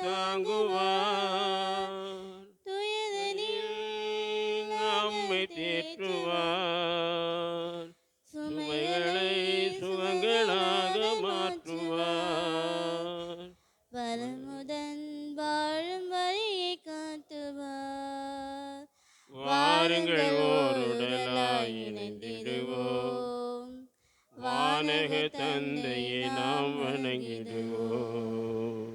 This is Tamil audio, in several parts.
தாங்குவார். துயரினில் நம்மை தேற்றுவார். சுமைகளை சுகங்களாக மாற்றுவார். வரமுடன் வாழும் வழியை காட்டுவார். வாருங்கள் ஓருடலாய் இணைந்திடுவோம். வானக தந்தையை நாம் வணங்கிடுவோம்.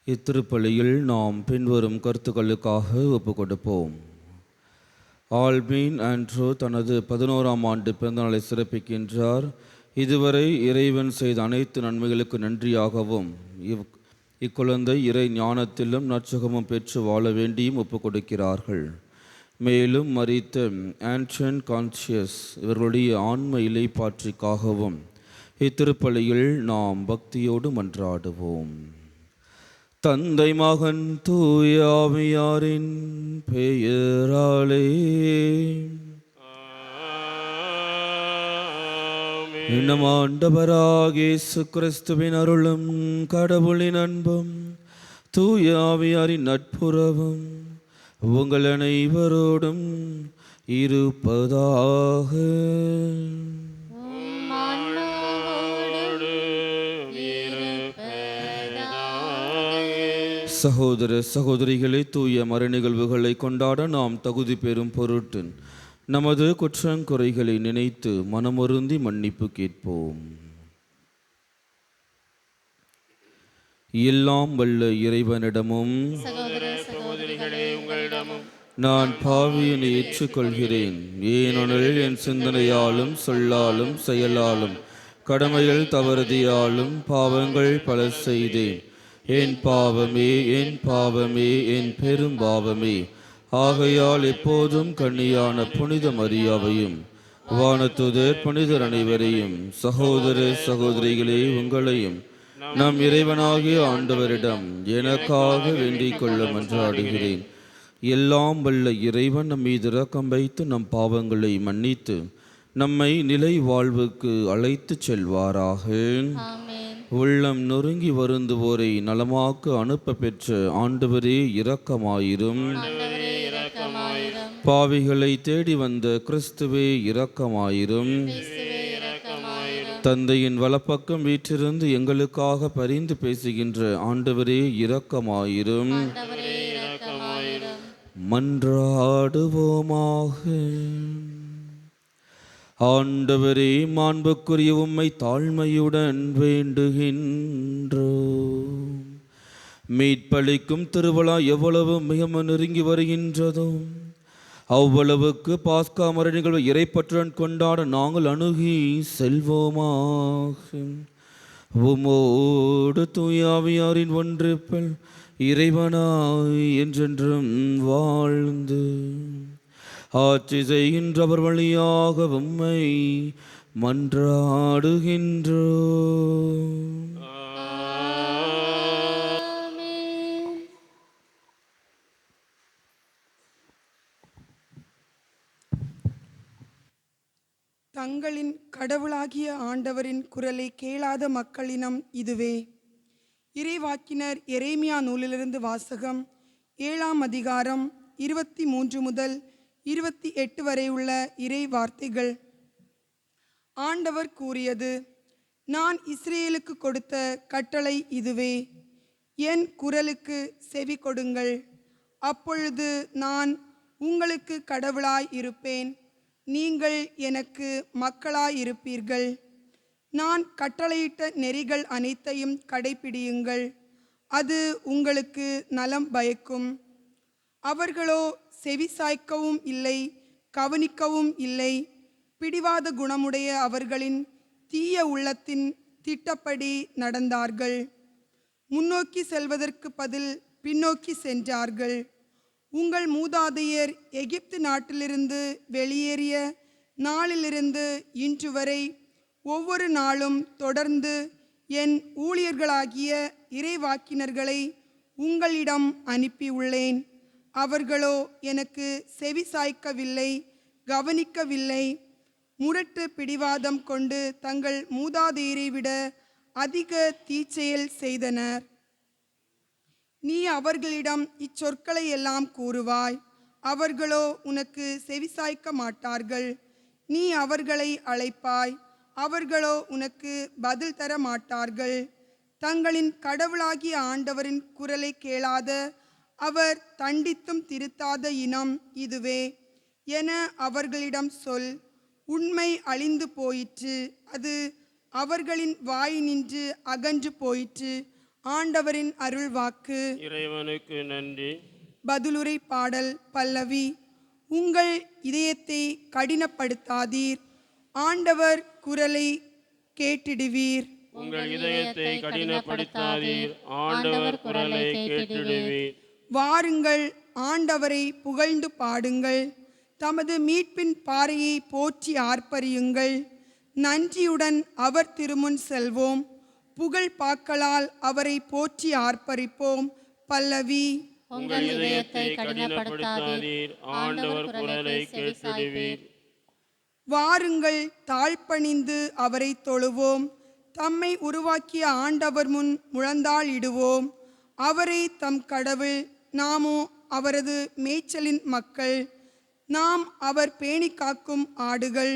இத்திருப்பலியில் நாம் பின்வரும் கருத்துக்களுக்காக ஒப்புக் கொடுப்போம். ஆல்பீன் ஆண்ட்ரூ தனது 11ஆம் ஆண்டு பிறந்தநாளை சிறப்பிக்கின்றார். இதுவரை இறைவன் செய்த அனைத்து நன்மைகளுக்கு நன்றியாகவும் இக்குழந்தை இறை ஞானத்திலும் நற்சுகமும் பெற்று வாழ வேண்டியும் ஒப்புக் கொடுக்கிறார்கள். மேலும் மரித்த ஆண்டன் கான்சியஸ் இவர்களுடைய ஆன்ம இலைப்பாற்றிக்காகவும் இத்திருப்பலியில் நாம் பக்தியோடு மன்றாடுவோம். தந்தை மகன் தூய ஆவியாரின் பெயராலே நம் ஆண்டவராகிய இயேசு கிறிஸ்துவின் அருளும் கடவுளின் அன்பும் தூய ஆவியாரின் நட்புறவும் உங்கள் அனைவரோடும் இருப்பதாக. சகோதர சகோதரிகளை தூய மறை நிகழ்வுகளை கொண்டாட நாம் தகுதி பெறும் பொருட்டு நமது குற்றங்குறைகளை நினைத்து மனமொருந்தி மன்னிப்பு கேட்போம். எல்லாம் வல்ல இறைவனிடமும் நான் பாவியனை ஏற்றுக்கொள்கிறேன். ஏனெனில் என் சிந்தனையாலும் சொல்லாலும் செயலாலும் கடமைகள் தவறுதியாலும் பாவங்கள் பல செய்தேன். என் பாவமே என் பாவமே என் பெரும் பாவமே. ஆகையால் எப்போதும் கன்னியான புனித மரியாவையும் வானதூதர் புனிதர் அனைவரையும் சகோதர சகோதரிகளே உங்களையும் நம் இறைவனாகிய ஆண்டவரிடம் எனக்காக வேண்டிக் கொள்ள மன்றாடுகிறேன். எல்லாம் வல்ல இறைவன் நம் மீது இரக்கம் வைத்து நம் பாவங்களை மன்னித்து நம்மை நிலை வாழ்வுக்கு அழைத்து செல்வாராக. உள்ளம் நொறுங்கி வருந்துவோரை நலமாக்க அனுப்ப பெற்ற ஆண்டவரே இரக்கமாயிரும். பாவிகளை தேடி வந்த கிறிஸ்துவே இரக்கமாயிரும். தந்தையின் வலப்பக்கம் வீற்றிருந்து எங்களுக்காக பரிந்து பேசுகின்ற ஆண்டவரே இரக்கமாயிரும். மன்றாடுவோமாக. ஆண்டவரே, மாண்புக்குரிய உம்மை தாழ்மையுடன் வேண்டுகின்றோம். மீட்பளிக்கும் திருவிழா எவ்வளவு மிக நெருங்கி வருகின்றதோ அவ்வளவுக்கு பாஸ்கா மறை நிகழ்வு இறைப்பற்றுடன் கொண்டாட நாங்கள் அணுகி செல்வோமாக. உமோடு தூயாவியாரின் ஒன்றிப்பில் இறைவனாய் என்றென்றும் வாழ்ந்து ஆட்சி செய்கின்றவர் வழியாக உம்மை மன்றாடுகின்றோம். தங்களின் கடவுளாகிய ஆண்டவரின் குரலை கேளாத மக்களினம் இதுவே. இறைவாக்கினர் எரேமியா நூலிலிருந்து வாசகம். 7ஆம் அதிகாரம் 23 முதல் 28 வரை உள்ள இறை வார்த்தைகள். ஆண்டவர் கூறியது: நான் இஸ்ரேலுக்கு கொடுத்த கட்டளை இதுவே. என் குரலுக்கு செவி கொடுங்கள். அப்பொழுது நான் உங்களுக்கு கடவுளாய் இருப்பேன், நீங்கள் எனக்கு மக்களாயிருப்பீர்கள். நான் கட்டளையிட்ட நெறிகள் அனைத்தையும் கடைப்பிடியுங்கள், அது உங்களுக்கு நலம் பயக்கும். அவர்களோ செவிசாய்க்கவும் இல்லை, கவனிக்கவும் இல்லை. பிடிவாத குணமுடைய அவர்களின் தீய உள்ளத்தின் திட்டப்படி நடந்தார்கள். முன்னோக்கி செல்வதற்கு பதில் பின்னோக்கி சென்றார்கள். உங்கள் மூதாதையர் எகிப்து நாட்டிலிருந்து வெளியேறிய நாளிலிருந்து இன்று வரை ஒவ்வொரு நாளும் தொடர்ந்து என் ஊழியர்களாகிய இறைவாக்கினர்களை உங்களிடம் அனுப்பியுள்ளேன். அவர்களோ எனக்கு செவி சாய்க்கவில்லை, கவனிக்கவில்லை. முரட்டு பிடிவாதம் கொண்டு தங்கள் மூதாதையரை விட அதிக தீச்செயல் செய்தனர். நீ அவர்களிடம் இச்சொற்களை எல்லாம் கூறுவாய், அவர்களோ உனக்கு செவிசாய்க்க மாட்டார்கள். நீ அவர்களை அழைப்பாய், அவர்களோ உனக்கு பதில் தர மாட்டார்கள். தங்களின் கடவுளாகிய ஆண்டவரின் குரலை கேளாத, அவர் தண்டித்தும் திருத்தாத இனம் இதுவே என அவர்களிடம் சொல். உண்மை அழிந்து போயிற்று, அது அவர்களின் வாயினின்று அகன்று போயிற்று. ஆண்டவரின் அருள்வாக்கு. இறைவனுக்கு நன்றி. பதிலுரை பாடல் பல்லவி. உங்கள் இதயத்தை கடினப்படுத்தாதீர், ஆண்டவர் குரலை கேட்டிடுவீர். உங்கள் இதயத்தை கடினப்படுத்தாதீர், ஆண்டவர் குரலை கேட்டிடுவீர். வாருங்கள், ஆண்டவரை புகழ்ந்து பாடுங்கள், தமது மீட்பின் பாறையை போற்றி ஆர்ப்பரியுங்கள். நன்றியுடன் அவர் திருமுன் செல்வோம், புகழ் பாக்களால் அவரை போற்றி ஆர்ப்பரிப்போம். பல்லவி. உங்கள் இதயத்தை கடினப்படுத்தாதீர், ஆண்டவர் குரலை கேட்டிடுவீர். வாருங்கள், தாழ்பணிந்து அவரை தொழுவோம், தம்மை உருவாக்கிய ஆண்டவர் முன் முழந்தாள் இடுவோம். அவரை தம் கடவுள், நாமோ அவரது மேய்ச்சலின் மக்கள், நாம் அவர் பேணி காக்கும் ஆடுகள்.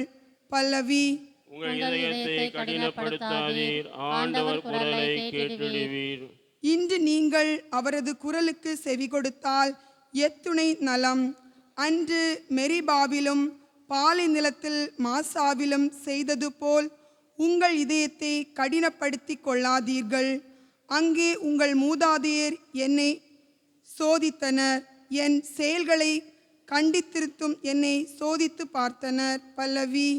பல்லவி. உங்கள் இதயத்தை கடினப்படுத்தாதீர், ஆண்டவர் குரலை கேட்டிடுவீர். இன்று நீங்கள் அவரது குரலுக்கு செவி கொடுத்தால் எத்துணை நலம். அன்று மெரிபாவிலும் பாலை நிலத்தில் மாசாவிலும் செய்தது போல் உங்கள் இதயத்தை கடினப்படுத்தி கொள்ளாதீர்கள். அங்கே உங்கள் மூதாதையர் என்னை சோதித்தனர், என் செயல்களை கண்டித்திருத்தும் என்னை சோதித்து பார்த்தனர். பல்லவி.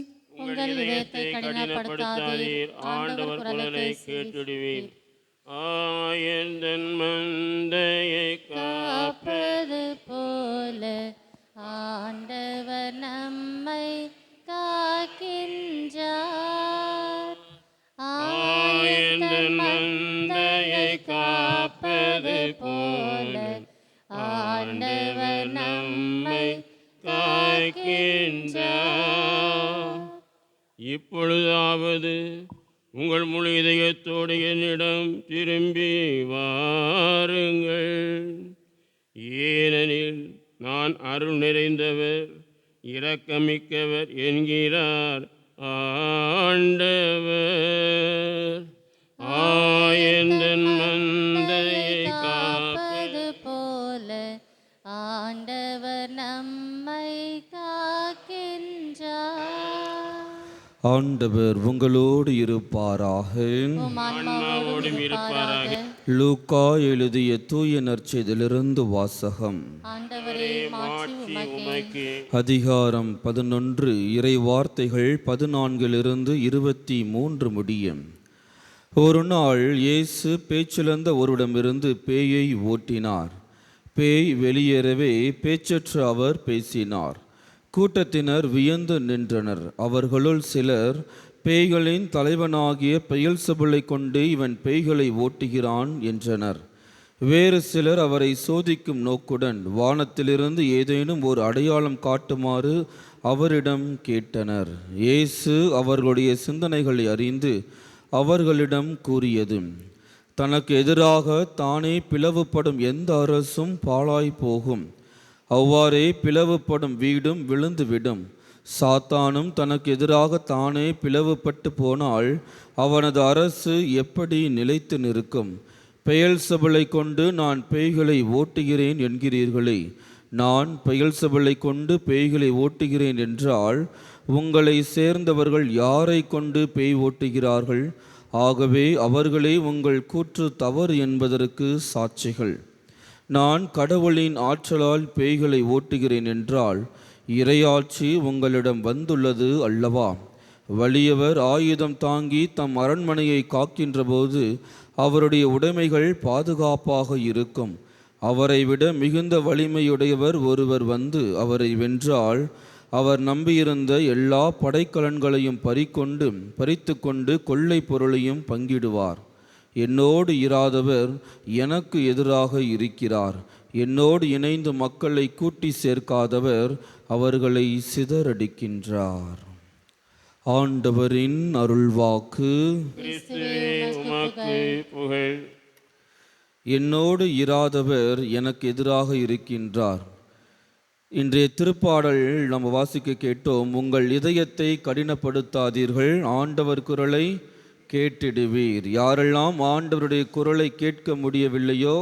உங்கள் இதயத்தை கடினப்படுத்தாதீர், ஆண்டவர் குரலை கேட்டிடுவீர். ஆயந்தன் மந்தையை காப்பது போல ஆண்டவர் நம்மை காக்கின்றார். ஆயந்தன் மந்தையை காப்பது போல ஆண்டவர் நம்மை காக்கின்றார். இப்பொழுதாவது உங்கள் முழு இதயத்தோடு என்னிடம் திரும்பி வாருங்கள், ஏனெனில் நான் அருள் நிறைந்தவர் இரக்கமிக்கவர் என்கிறார் ஆண்டவர். ஆயந்தன் மந்தையை காப்பது போல ஆண்டவர் நம்மை காக்கின்றார். ஆண்டவர் உங்களோடு இருப்பாராக. ஆன்மாவோடும் இருப்பாராக. லூக்கா எழுதிய தூய நற்செய்தியிலிருந்து வாசகம். ஆண்டவரே, மாட்சி உமக்கே. அதிகாரம் 11, இறை வார்த்தைகள் 14 23 முடியும். ஒரு நாள் இயேசு பேச்சிழந்த ஒருவரிடமிருந்து பேயை ஓட்டினார். பேய் வெளியேறவே பேச்சற்ற அவர் பேசினார். கூட்டத்தினர் வியந்து நின்றனர். அவர்களுள் சிலர், பேய்களின் தலைவனாகிய பெயல்செபூலை கொண்டு இவன் பேய்களை ஓட்டுகிறான் என்றனர். வேறு சிலர் அவரை சோதிக்கும் நோக்குடன் வானத்திலிருந்து ஏதேனும் ஒரு அடையாளம் காட்டுமாறு அவரிடம் கேட்டனர். இயேசு அவர்களுடைய சிந்தனைகளை அறிந்து அவர்களிடம் கூறியது, தனக்கு எதிராக தானே பிளவுபடும் எந்த அரசும் பாழாய் போகும். அவ்வாறே பிளவுபடும் வீடும் விழுந்துவிடும். சாத்தானும் தனக்கு எதிராக தானே பிளவுபட்டு போனால் அவனது அரசு எப்படி நிலைத்து நிற்கும்? பெயல்செபூலை கொண்டு நான் பேய்களை ஓட்டுகிறேன் என்கிறீர்களே, நான் பெயல்செபூலை கொண்டு பேய்களை ஓட்டுகிறேன் என்றால் உங்களை சேர்ந்தவர்கள் யாரை கொண்டு பேய் ஓட்டுகிறார்கள்? ஆகவே அவர்களே உங்கள் கூற்று தவறு என்பதற்கு சாட்சிகள். நான் கடவுளின் ஆற்றலால் பேய்களை ஓட்டுகிறேன் என்றால் இறையாட்சி உங்களிடம் வந்துள்ளது அல்லவா? வலியவர் ஆயுதம் தாங்கி தம் அரண்மனையை காக்கின்ற போது அவருடைய உடைமைகள் பாதுகாப்பாக இருக்கும். அவரை விட மிகுந்த வலிமையுடையவர் ஒருவர் வந்து அவரை வென்றால் அவர் நம்பியிருந்த எல்லா படைக்கலன்களையும் பறித்து கொண்டு கொள்ளை பொருளையும் பங்கிடுவார். என்னோடு இராதவர் எனக்கு எதிராக இருக்கிறார். என்னோடு இணைந்து மக்களை கூட்டி சேர்க்காதவர் அவர்களை சிதறடிக்கின்றார். ஆண்டவரின் அருள்வாக்கு. கிறிஸ்துவே உமக்கு புகழ். என்னோடு இராதவர் எனக்கு எதிராக இருக்கின்றார். இன்றைய திருப்பாடல் நம்ம வாசிக்க கேட்டோம். உங்கள் இதயத்தை கடினப்படுத்தாதீர்கள், ஆண்டவர் குரலை கேட்டிடுவீர். யாரெல்லாம் ஆண்டவருடைய குரலை கேட்க முடியவில்லையோ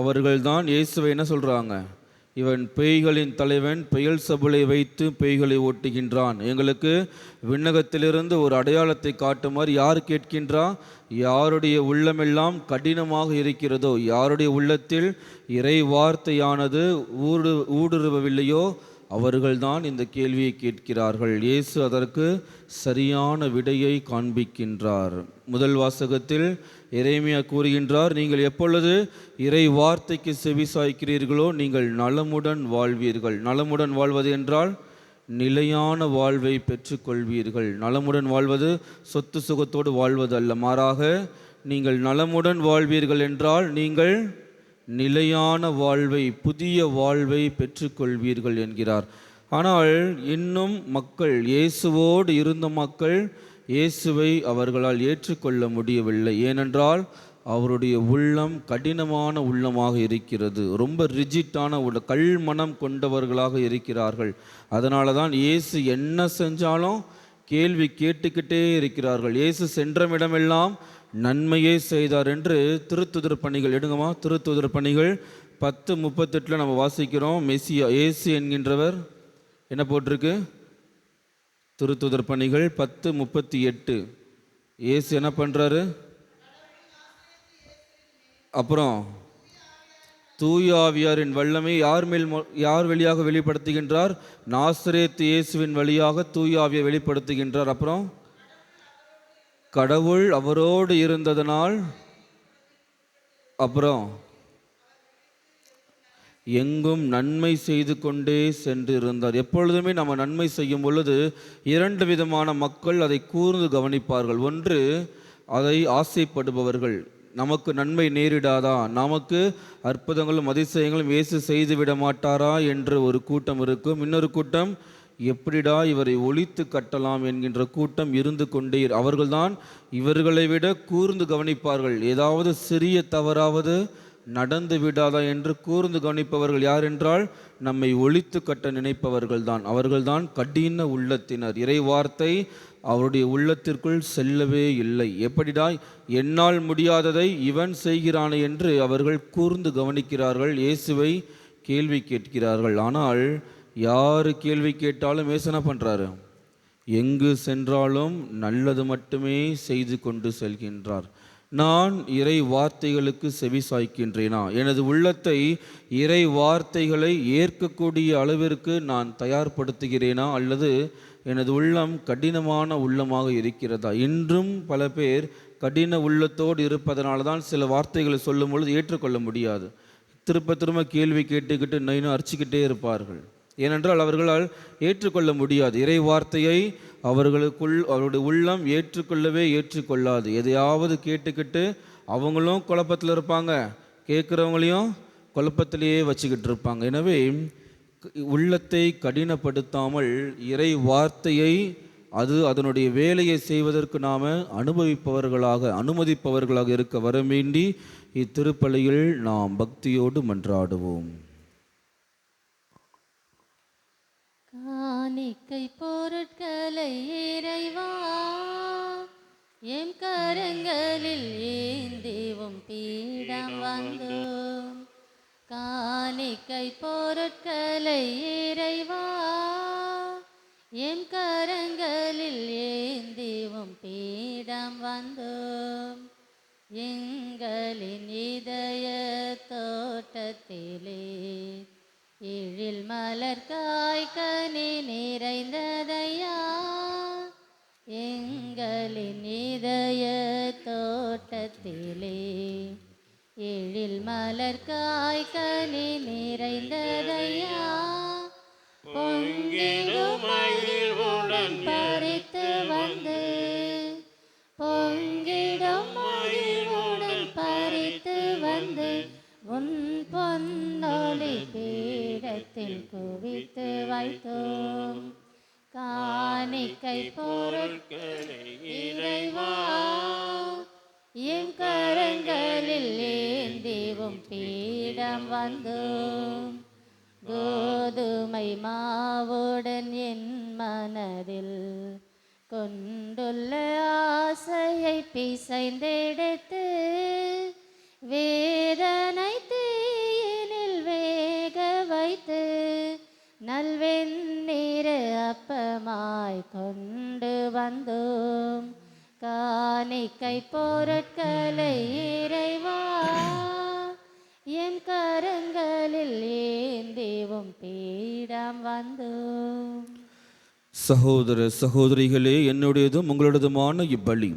அவர்கள்தான் இயேசுவை என்ன சொல்கிறாங்க? இவன் பேய்களின் தலைவன், பெயல்செபூலை வைத்து பேய்களை ஓட்டுகின்றான். எங்களுக்கு விண்ணகத்திலிருந்து ஒரு அடையாளத்தை காட்டுமாறு யார் கேட்கின்றா? யாருடைய உள்ளமெல்லாம் கடினமாக இருக்கிறதோ, யாருடைய உள்ளத்தில் இறை வார்த்தையானது ஊடுருவவில்லையோ அவர்கள்தான் இந்த கேள்வியை கேட்கிறார்கள். இயேசு அதற்கு சரியான விடையை காண்பிக்கின்றார். முதல் வாசகத்தில் எரேமியா கூறுகின்றார், நீங்கள் எப்பொழுது இறை வார்த்தைக்கு செவிசாய்க்கிறீர்களோ நீங்கள் நலமுடன் வாழ்வீர்கள். நலமுடன் வாழ்வது என்றால் நிலையான வாழ்வை பெற்றுக்கொள்வீர்கள். நலமுடன் வாழ்வது சொத்து சுகத்தோடு வாழ்வது அல்ல, மாறாக நீங்கள் நலமுடன் வாழ்வீர்கள் என்றால் நீங்கள் நிலையான வாழ்வை, புதிய வாழ்வை பெற்றுக்கொள்வீர்கள் என்கிறார். ஆனால் இன்னும் மக்கள், இயேசுவோடு இருந்த மக்கள் இயேசுவை அவர்களால் ஏற்றுக்கொள்ள முடியவில்லை. ஏனென்றால் அவருடைய உள்ளம் கடினமான உள்ளமாக இருக்கிறது. ரொம்ப ரிஜிட்டான கல் மனம் கொண்டவர்களாக இருக்கிறார்கள். அதனால தான் இயேசு என்ன செஞ்சாலும் கேள்வி கேட்டுக்கிட்டே இருக்கிறார்கள். இயேசு சென்றமிடமெல்லாம் நன்மையே செய்தார் என்று திருத்துதர் பணிகள் எடுங்கம்மா. திருத்துதர் பணிகள் 10:38 நம்ம வாசிக்கிறோம். மெசியா இயேசு என்கின்றவர் என்ன போட்டிருக்கு? திருத்துதர் பணிகள் 10:38. இயேசு என்ன பண்ணுறாரு? அப்புறம் தூய ஆவியாரின் வல்லமை யார் வழியாக வெளிப்படுத்துகின்றார்? நாசரேத்து இயேசுவின் வழியாக தூய ஆவியை வெளிப்படுத்துகின்றார். அப்புறம் கடவுள் அவரோடு இருந்ததனால், அப்புறம் எங்கும் நன்மை செய்து கொண்டே சென்று இருந்தார். எப்பொழுதுமே நம்ம நன்மை செய்யும் பொழுது 2 விதமான மக்கள் அதை கூர்ந்து கவனிப்பார்கள். ஒன்று, அதை ஆசைப்படுபவர்கள், நமக்கு நன்மை நேரிடாதா, நமக்கு அற்புதங்களும் அதிசயங்களும் இயேசு செய்து விட மாட்டாரா என்று ஒரு கூட்டம் இருக்கும். இன்னொரு கூட்டம், எப்படிடா இவரை ஒழித்து கட்டலாம் என்கின்ற கூட்டம் இருந்து கொண்டே. அவர்கள்தான் இவர்களை விட கூர்ந்து கவனிப்பார்கள். ஏதாவது சிறிய தவறாவது நடந்து விடாதா என்று கூர்ந்து கவனிப்பவர்கள் யார் என்றால் நம்மை ஒழித்து கட்ட நினைப்பவர்கள் தான். அவர்கள்தான் கடின உள்ளத்தினர். இறை வார்த்தை அவருடைய உள்ளத்திற்குள் செல்லவே இல்லை. எப்படிடா என்னால் முடியாததை இவன் செய்கிறானே என்று அவர்கள் கூர்ந்து கவனிக்கிறார்கள். இயேசுவை கேள்வி கேட்கிறார்கள். ஆனால் யார் கேள்வி கேட்டாலும் இயேசு என்ன பண்ணுறாரு? எங்கு சென்றாலும் நல்லது மட்டுமே செய்து கொண்டு செல்கின்றார். நான் இறை வார்த்தைகளுக்கு செவி சாய்க்கின்றேனா? எனது உள்ளத்தை இறை வார்த்தைகளை ஏற்கக்கூடிய அளவிற்கு நான் தயார்படுத்துகிறேனா? அல்லது எனது உள்ளம் கடினமான உள்ளமாக இருக்கிறதா? இன்றும் பல பேர் கடின உள்ளத்தோடு இருப்பதனால தான் சில வார்த்தைகளை சொல்லும் பொழுது ஏற்றுக்கொள்ள முடியாது. திரும்ப திரும்ப கேள்வி கேட்டுக்கிட்டு நைனும் அரிச்சிக்கிட்டே இருப்பார்கள். ஏனென்றால் அவர்களால் ஏற்றுக்கொள்ள முடியாது. இறை வார்த்தையை அவருடைய உள்ளம் ஏற்றுக்கொள்ளாது. எதையாவது கேட்டுக்கிட்டு அவங்களும் குழப்பத்தில் இருப்பாங்க, கேட்குறவங்களையும் குழப்பத்திலேயே வச்சுக்கிட்டு இருப்பாங்க. எனவே உள்ளத்தை கடினப்படுத்தாமல் இறை வார்த்தையை அதனுடைய வேலையை செய்வதற்கு நாம் அனுமதிப்பவர்களாக இருக்க வர வேண்டி இத்திருப்பலியில் நாம் பக்தியோடு மன்றாடுவோம். காணிக்கை பொருட்களை இறைவா எம் கரங்களில் ஏந்திவும் பீடம் வந்தோம். காணிக்கை பொருட்களை இறைவா எம் கரங்களில் ஏந்திவும் பீடம் வந்தோம். எங்களின் இதய தோட்டத்திலே எழில் மலர் காய்கனி நிறைந்ததையா. எங்களின் இதய தோட்டத்திலே எழில் மலர் காய்கனி நிறைந்ததையா. பொங்கிடும் மகிழ்வுடன் பறித்து வந்து, பொங்கிடும் மகிழ்வுடன் பறித்து வந்து உன் பொன்னொளி பீடத்தில் குவித்து வைத்தோம். காணிக்கை பொருட்களை இறைவா என் கரங்களில் ஏந்திவும் பீடம் வந்தோம். கோதுமை மாவுடன் என் மனதில் கொண்டுள்ள ஆசையை பிசைந்தெடுத்து வேதனை தீயினில் வேக வைத்து நல்வெண்ணீர் அப்பமாய் கொண்டு வந்தோம். காணிக்கை பொருட்களை இறைவா என் கரங்களில் ஏந்திவும் பீடம் வந்தோம். சகோதர சகோதரிகளே, என்னுடையதும் உங்களுடையதுமான இப்பலி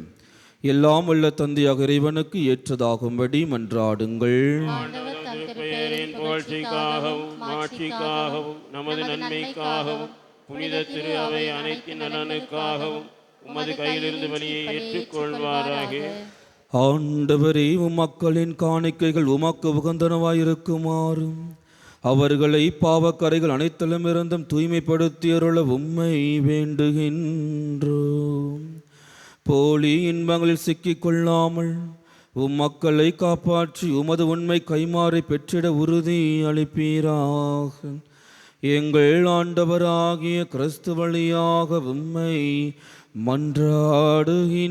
எல்லாம் உள்ள தந்தையாக இறைவனுக்கு ஏற்றதாகும்படி மன்றாடுங்கள். ஆண்டவர் தம் திருப்பெயரின் புகழ்ச்சிக்காகவும் மாட்சிக்காகவும் நமது நன்மைக்காகவும் புனித திரு அவை அனைத்தின் நலனுக்காகவும் உமது கையிலிருந்து வழியை ஏற்றுக்கொள்வாராக. ஆண்டவரே, மக்களின் காணிக்கைகள் உமக்கு உகந்தனவாயிருக்குமாறும் அவர்களை பாவக்கரைகள் அனைத்திலுமிருந்தும் தூய்மைப்படுத்தியருள உம்மை வேண்டுகின்றோம். போலி இன்பங்களில் சிக்கிக் கொள்ளாமல் மக்களை காப்பாற்றி உமது உண்மை கைமாறை பெற்றிட உறுதி அளிப்பீராக. எங்கள் ஆண்டவராகிய கிறிஸ்து வழியாக உம்மை மன்றாடுகின்றோம்.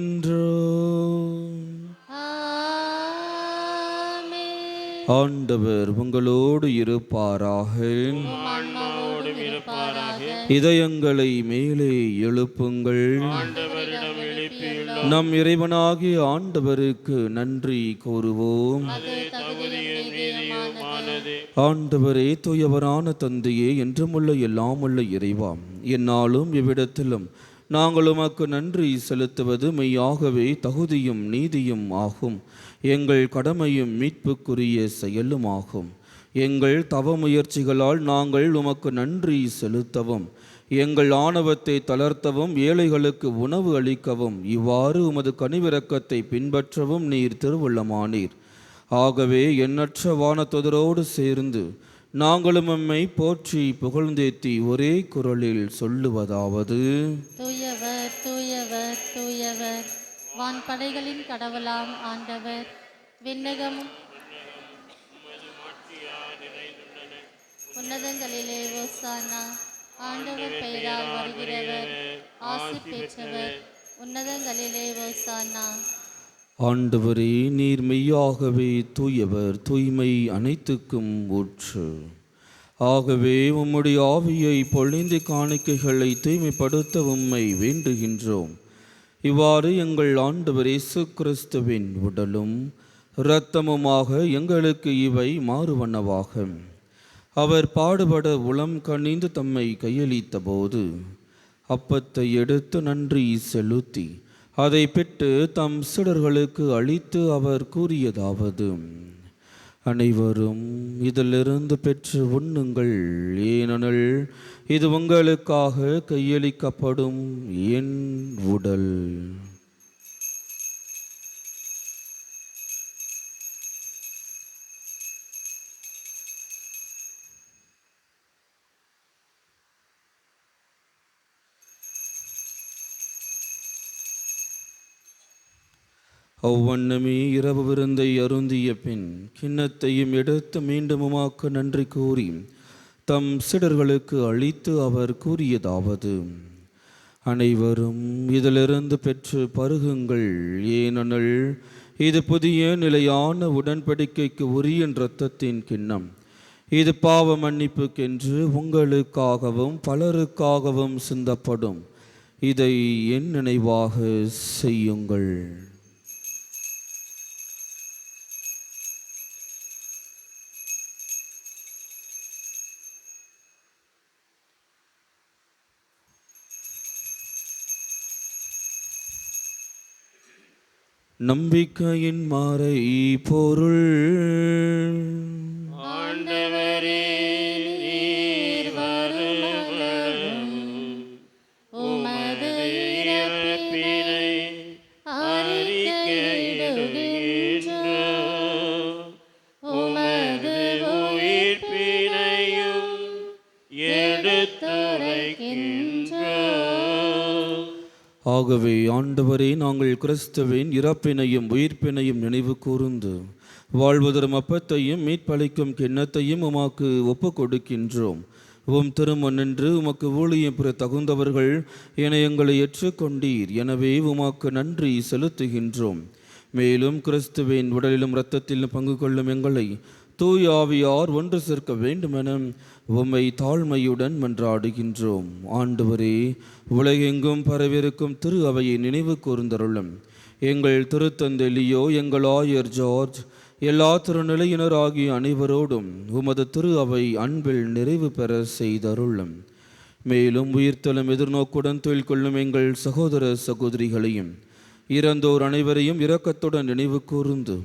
ஆண்டவர் உங்களோடு இருப்பாராக. ஆன்மாவோடும் இருப்பாராக. இதயங்களை மேலே எழுப்புங்கள். ஆண்டவரிடம் எழுப்பியுள்ளோம். நம் இறைவனாகிய ஆண்டவருக்கு நன்றி கூறுவோம். அது தகுதியும் நீதியுமானது. ஆண்டவரே, தூயவரான தந்தையே, என்றுமுள்ள எல்லாமுள்ள இறைவா, என்னாலும் இவ்விடத்திலும் நாங்கள் உமக்கு நன்றி செலுத்துவது மெய்யாகவே தகுதியும் நீதியும் ஆகும். எங்கள் கடமையும் மீட்புக்குரிய செயலுமாகும். எங்கள் தவ முயற்சிகளால் நாங்கள் உமக்கு நன்றி செலுத்தவும், எங்கள் ஆணவத்தை தளர்த்தவும், ஏழைகளுக்கு உணவு அளிக்கவும், இவ்வாறு உமது கனிவிரக்கத்தை பின்பற்றவும் நீர் திருவுள்ளமானீர். ஆகவே எண்ணற்ற வானதூதரோடு சேர்ந்து நாங்களும் உம்மை போற்றி புகழ்ந்தேத்தி ஒரே குரலில் சொல்லுவதாவது: தூயவர் தூயவர் தூயவர், வான்படைகளின் கடவுளாம் ஆண்டவர். விண்ணகமும் உன்னதங்களிலே ஓசானா. ஆண்டவர் பெயரால் வருகிறவர் ஆசி பெற்றவர். உன்னதங்களிலே ஓசானா. ஆண்டவரே, நீர் மெய்யாகவே தூயவர், தூய்மை அனைத்துக்கும் ஊற்று. ஆகவே உம்முடைய ஆவியை பொழிந்து காணிக்கைகளை தூய்மைப்படுத்த உம்மை வேண்டுகின்றோம். இவ்வாறு எங்கள் ஆண்டவர் இயேசு கிறிஸ்துவின் உடலும் இரத்தமுமாக எங்களுக்கு இவை மாறுவனவாக. அவர் பாடுபட உளம் கனிந்து தம்மை கையளித்த போது அப்பத்தை எடுத்து நன்றி செலுத்தி அதை பெற்று தம் சீடர்களுக்கு அளித்து அவர் கூறியதாவது: அனைவரும் இதிலிருந்து பெற்று உண்ணுங்கள், ஏனெனில் இது உங்களுக்காக கையளிக்கப்படும் என் உடல். அவ்வண்ணமே இரவு விருந்தை அருந்திய பின் கிண்ணத்தையும் எடுத்து மீண்டும் உமக்கு நன்றி கூறி தம் சீடர்களுக்கு அளித்து அவர் கூறியதாவது: அனைவரும் இதிலிருந்து பெற்று பருகுங்கள், ஏனெனில் இது புதிய நிலையான உடன்படிக்கைக்கு உரிய இரத்தத்தின் கிண்ணம். இது பாவ மன்னிப்புக்கென்று உங்களுக்காகவும் பலருக்காகவும் சிந்தப்படும். இதை என் நினைவாக செய்யுங்கள். நம்பிக்கையின் மாறை பொருள். ஆண்டவரே, நீர் வருமளவும் உமது இறப்பினை அறிக்கையிடுகின்றோம். உமது உயிர்ப்பினையும் எடுத்துரைக்கின்றோம். ஆகவே ஆண்டவரே, நாங்கள் கிறிஸ்துவின் இறப்பினையும் உயிர்ப்பினையும் நினைவு கூர்ந்து வாழ்வதரும் அப்பத்தையும் மீட்பளிக்கும் கிண்ணத்தையும் உமக்கு ஒப்பு கொடுக்கின்றோம். உம் திருமணின்று உமக்கு ஊழியம் பெற தகுந்தவர்கள் என எங்களை ஏற்றுக்கொண்டீர். எனவே உமக்கு நன்றி செலுத்துகின்றோம். மேலும் கிறிஸ்துவின் உடலிலும் இரத்தத்திலும் பங்கு கொள்ளும் எங்களை தூய ஆவியார் ஒன்று சேர்க்க வேண்டுமென உம்மை தாழ்மையுடன் மன்றாடுகின்றோம். ஆண்டவரே, உலகெங்கும் பரவிருக்கும் திரு அவையை நினைவு கூர்ந்தருளும். எங்கள் திருத்தந்தை லியோ, எங்கள் ஆயர் ஜார்ஜ், எல்லா திருநிலையினர் ஆகிய அனைவரோடும் உமது திரு அவை அன்பில் நிறைவு பெற செய்தருளும். மேலும் உயிர்த்தலும் எதிர்நோக்குடன் தொழில் கொள்ளும் எங்கள் சகோதர சகோதரிகளையும் இறந்தோர் அனைவரையும் இரக்கத்துடன் நினைவு கூர்ந்து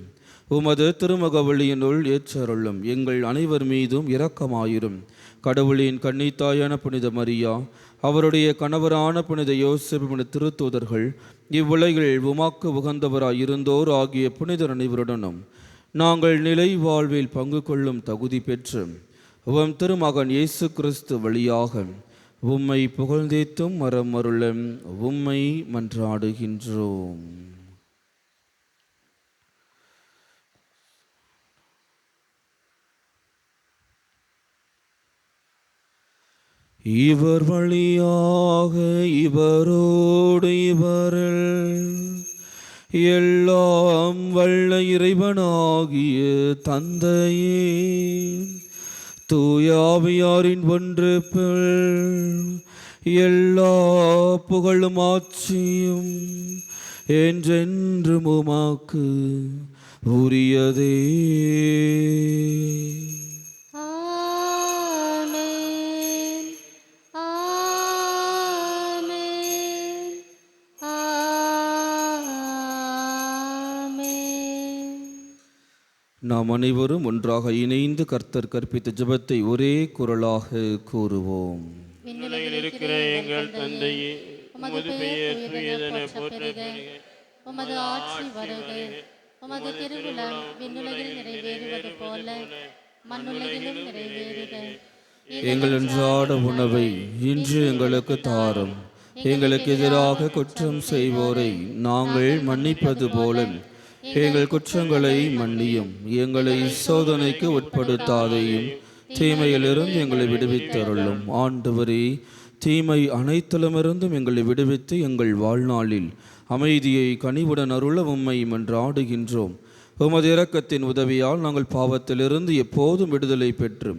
உமது திருமகவழியினுள் ஏற்றருளும். எங்கள் அனைவர் மீதும் இரக்கமாயிரும். கடவுளின் கன்னித்தாயான புனித மரியா, அவருடைய கணவரான புனித யோசேப்பு, திருத்தூதர்கள், இவ்வுலகில் உமாக்கு உகந்தவராய் இருந்தோர் ஆகிய புனிதர் அனைவருடனும் நாங்கள் நிலை வாழ்வில் பங்கு கொள்ளும் தகுதி பெற்று உம் திருமகன் இயேசு கிறிஸ்து வழியாக உம்மை புகழ்ந்தேத்தும் மரம் அருளும் உம்மை மன்றாடுகின்றோம். இவர் வழியாக இவரோடு இவரில் எல்லாம் வல்ல இறைவனாகிய தந்தையே, தூயாவியாரின் ஒன்றிப்பில் எல்லா புகழும் ஆட்சியும் என்றென்றும் உமக்கு உரியதே. நாம் அனைவரும் ஒன்றாக இணைந்து கர்த்தர் கற்பித்த ஜெபத்தை ஒரே குரலாக கூறுவோம். விண்ணுலகில் இருக்கிற எங்கள் தந்தையே, உமது பெயர் தூயதென போற்றப் பெறுக. உமது ஆட்சி வருக. உமது திருவுளம் விண்ணுலகில் நிறைவேறுவது போல மண்ணுலகிலும் நிறைவேறுக. எங்கள் அன்றாட உணவை இன்று எங்களுக்கு தாரும். எங்களுக்கு எதிராக குற்றம் செய்வோரை நாங்கள் மன்னிப்பது போல எங்கள் குற்றங்களை மன்னியும். எங்களை சோதனைக்கு உட்படுத்தாதையும் தீமையிலிருந்து எங்களை விடுவித்தருளும். ஆண்டவரே, தீமை அனைத்திலுமிருந்தும் எங்களை விடுவித்து எங்கள் வாழ்நாளில் அமைதியை கனிவுடன் அருள உம்மை மன்றாடுகின்றோம். உமது இரக்கத்தின் உதவியால் நாங்கள் பாவத்திலிருந்து எப்போதும் விடுதலை பெற்று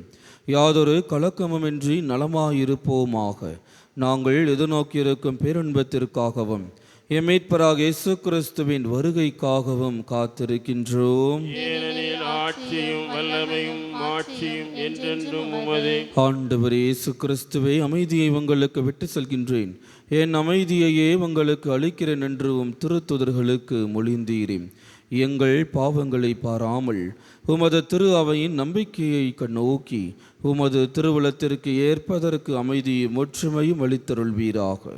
யாதொரு கலக்கமுமின்றி நலமாயிருப்போமாக. நாங்கள் எதிர்நோக்கியிருக்கும் பேரின்பத்திற்காகவும் எம்மீட்பராக இயேசு கிறிஸ்துவின் வருகைக்காகவும் காத்திருக்கின்றோம். ஏனெனில் ஆட்சியும் வல்லமையும் மாட்சியும் என்றென்றும் உமதே. ஆண்டவர் இயேசு கிறிஸ்துவே, அமைதியை உங்களுக்கு விட்டு செல்கின்றேன், என் அமைதியையே உங்களுக்கு அளிக்கிறேன் என்று உம் திருத்துதர்களுக்கு மொழிந்தீரேன். எங்கள் பாவங்களை பாராமல் உமது திரு அவையின் நம்பிக்கையை கண்ணோக்கி உமது திருவுளத்திற்கு ஏற்பதற்கு அமைதியும் ஒற்றுமையும் அளித்தருள்வீராக.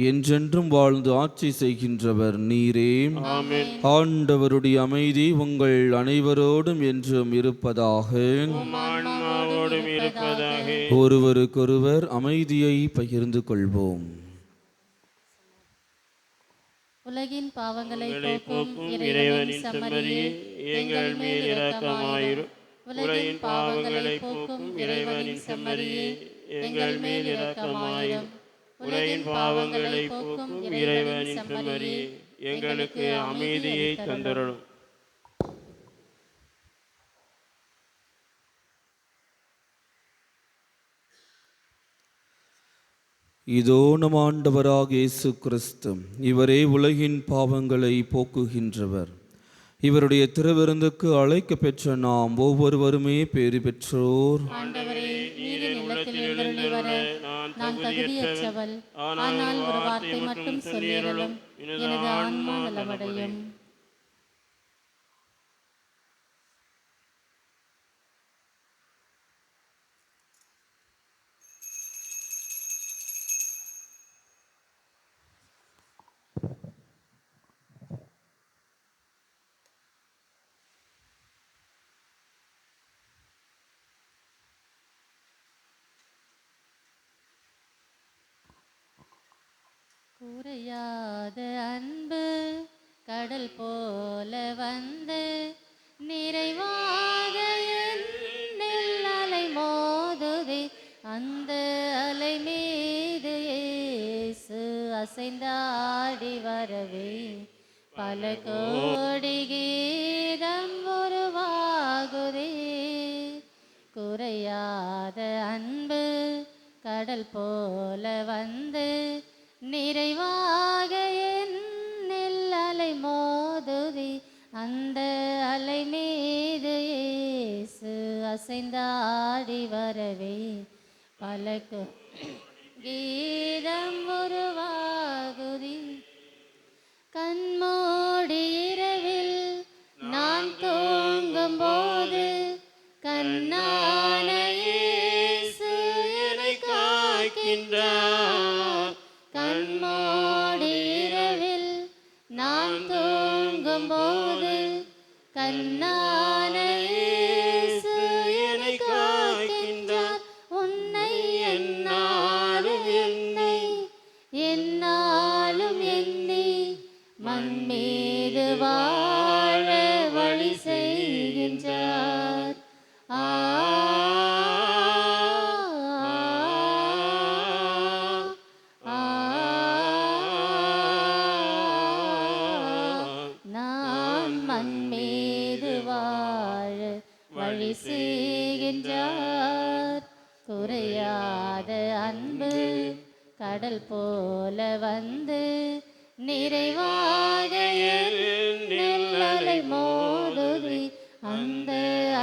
என்றென்றும் வாழ்ந்து ஆட்சி செய்கின்றவர் நீரே. ஆண்டவருடைய அமைதி உங்கள் அனைவரோடும் என்றும் இருப்பதாக. ஒருவருக்கொருவர் அமைதியை பகிர்ந்து கொள்வோம். உலகின் பாவங்களை போக்கும் இறைவனின் செம்மறியே, எங்கள் மேல் இரக்கமாயிரும். உலகின் பாவங்களை போக்கும் இறைவனின் செம்மறியே, எங்கள் மேல் இரக்கமாயிரும். உலகின் பாவங்களை போக்கும் இறைவனின் செம்மறியே, எங்களுக்கு அமைதியை தந்தருளும். இதோ நம் ஆண்டவராக இயேசு கிறிஸ்து, இவரே உலகின் பாவங்களை போக்குகின்றவர். இவருடைய திருவிருந்துக்கு அழைக்க பெற்ற நாம் ஒவ்வொருவருமே பேறு பெற்றோர். ஆண்டவரே, நீர் என் இல்லத்தில் எழுந்தருளி வர நான் தகுதியற்றவள். ஆனால் ஒரு வார்த்தை மட்டும் சொல்லியருளும், எனது ஆன்மா நலமடையும். கூரையா கடல் போல வந்து நிறைவாக என்னில் அலை மோதுதே. அந்த அலை மீது இயேசு அசைந்தாடி வரவே பல கோடி கீதம் உருவாகுதே. குறையாத அன்பு கடல் போல வந்து நிறைவாக என்னில் அலை மோதுதே. அந்த அலை மீது இயேசு அசைந்தாடி வரவே பல கீதம் உருவாகுதே. கண்மூடி இரவில் நான் தூங்கும் போது கண்ணான இயேசு என்னை காக்கின்றார். கண்மூடி இரவில் நான் தூங்கும் போது கண்ணான இயேசு என்னை காக்கின்றார். உன்னை என்னாலும் என்னை என்னாலும் எண்ணி மண் மீது வாழ வழி செய்கின்றார். நான் மண் மீது வாழ வழி செய்கின்றார். குறையாத அன்பு கடல் போல வந்து நிறைவாக என்னில் அலை மோதுதே. அந்த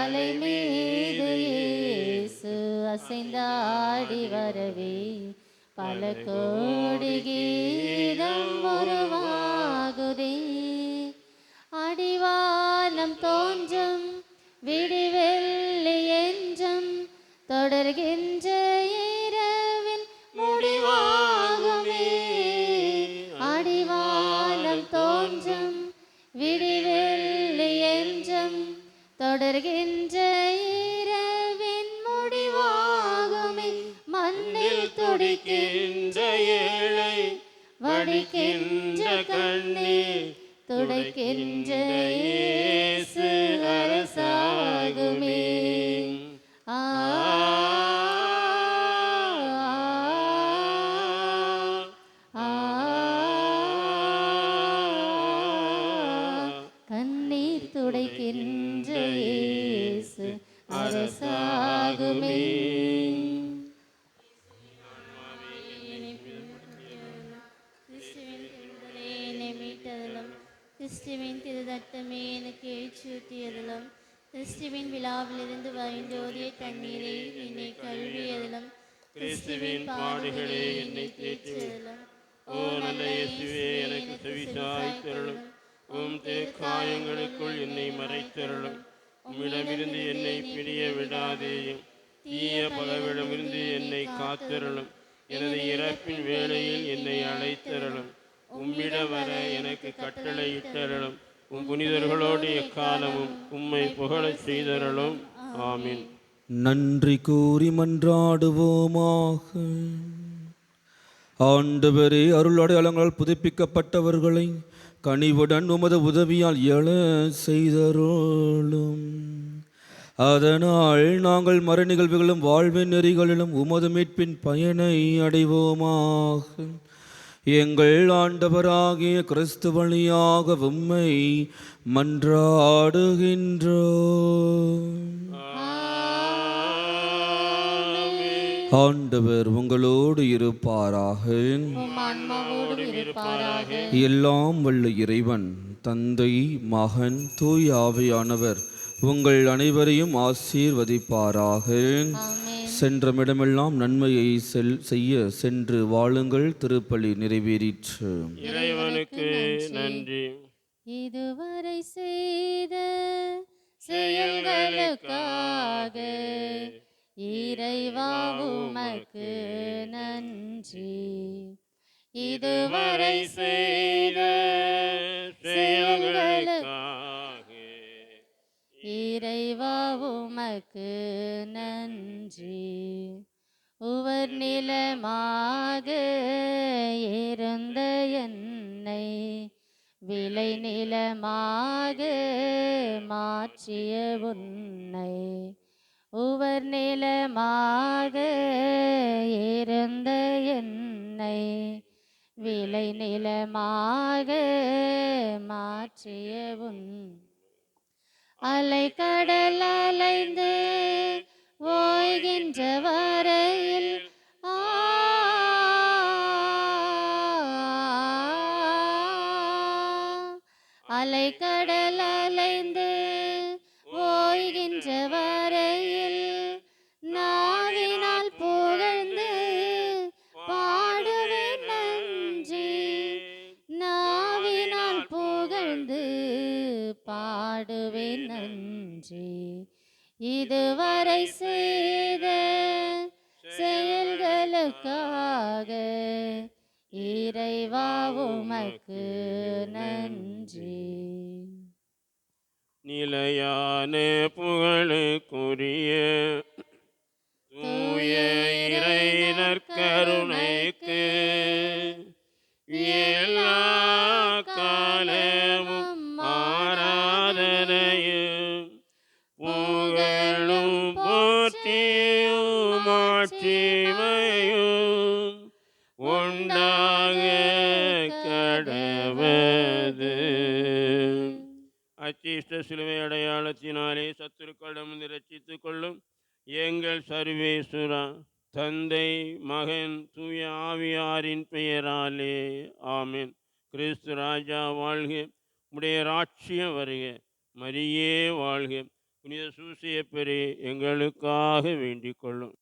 அலை மீது இயேசு அசைந்தாடி வரவே பல கோடி கீதம் உருவாகுதே. அடிவானம் தோன்றும் விடிவெள்ளி என்றும் தொடர்கின்ற இரவின் முடிவாகுமே. அடிவானம் தோன்றும் விடிவெள்ளி என்றும் தொடர்கின்ற இரவின் முடிவாகுமே. மண்ணில் துடிக்கின்ற ஏழை வடிக்கின்ற கண்ணீர் துடைக்கின்ற இயேசு அரசாகுமே. கண்ணீர் துடைக்கின்ற இயேசு அரசாகுமே. கிறிஸ்துவின் திருரத்தமே எனக்கு எழுச்சூட்டியதிலும் கிறிஸ்துவின் விழாவிலிருந்து வழிந்தோடிய தண்ணீரை என்னை கழுவியதிலும் கிறிஸ்துவின் பாடுகளே என்னை தேற்றியதிலும் ஓ நல்ல இயேசுவே எனக்கு செவிசாய்த்தருளும். உம் திருக்காயங்களுக்குள் என்னை மறைத்தருளும். உம்மிடமிருந்து என்னை பிரிய விடாதேயும். தீய பகைவிடமிருந்து என்னை காத்தருளும். எனது இறப்பின் வேளையில் என்னை அழைத்தருளும். உம்மிடம் வர எனக்கு கட்டளையிட்டருளும். உம் புனிதர்களோடு எக்காலமும் உம்மை புகழச் செய்தருளும். ஆமீன். நன்றி கூறி மன்றாடுவோமாக. ஆண்டவரே, அருள் அடையாளங்களால் புதுப்பிக்கப்பட்டவர்களை கனிவுடன் உமது உதவியால் எழ செய்தருளும். அதனால் நாங்கள் மறை நிகழ்வுகளும் வாழ்வின் நெறிகளிலும் உமது மீட்பின் பயனை அடைவோமாக. எங்கள் ஆண்டவராகிய கிறிஸ்து வழியாக உம்மை மன்றாடுகின்றோம். ஆண்டவர் உங்களோடு இருப்பாராக. எல்லாம் வல்ல இறைவன் தந்தை, மகன், தூய் ஆவியானவர் உங்கள் அனைவரையும் ஆசீர்வதிப்பாராக. சென்றமிடமெல்லாம் நன்மையை செய்ய சென்று வாழுங்கள். திருப்பலி நிறைவேறிற்று. இறைவனுக்கு நன்றி. இதுவரை செய்த செயல்களுக்காக இறைவா உமக்கு நன்றி. இதுவரை செய்த செயல்களுக்காக இறைவா உமக்கு நன்றி. உவர் நிலமாக இருந்த என்னை விளை நிலமாக மாற்றிய உன்னை உவர் நிலமாக இருந்த என்னை விளை நிலமாக மாற்றிய உன் அலைக்கடல் அலைந்து ஓய்கின்ற வரையில் அலைக்கடல் அலைந்து ஓய்கின்ற வரையில் நாவினால் புகழ்ந்து பாடுவேன் நன்றி நாவினால் புகழ்ந்து பாடுவேன் நன்றி இதுவரை செய்த செயல்களுக்காக இறைவா உமக்கு நன்றி. நிலையான புகழுக்குரிய தூய இறை நற்கருணைக்கு எல்லா காலமும் ஆராதனையும் புகழும் போற்றியும் ஆட்சிமையும் உண்டாக கடவது. அச்சிஷ்ட சிலுவை அடையாளத்தினாலே சத்துருக்களிடமிருந்து ரட்சித்துக் கொள்ளும் எங்கள் சர்வேசுரா, தந்தை மகன் தூய ஆவியாரின் பெயராலே ஆமென். கிறிஸ்து ராஜா வாழ்க, உடைய ராட்சியம் வருக, மரியே வாழ்க, புனித சூசையப்பரே எங்களுக்காக வேண்டிக் கொள்ளும்.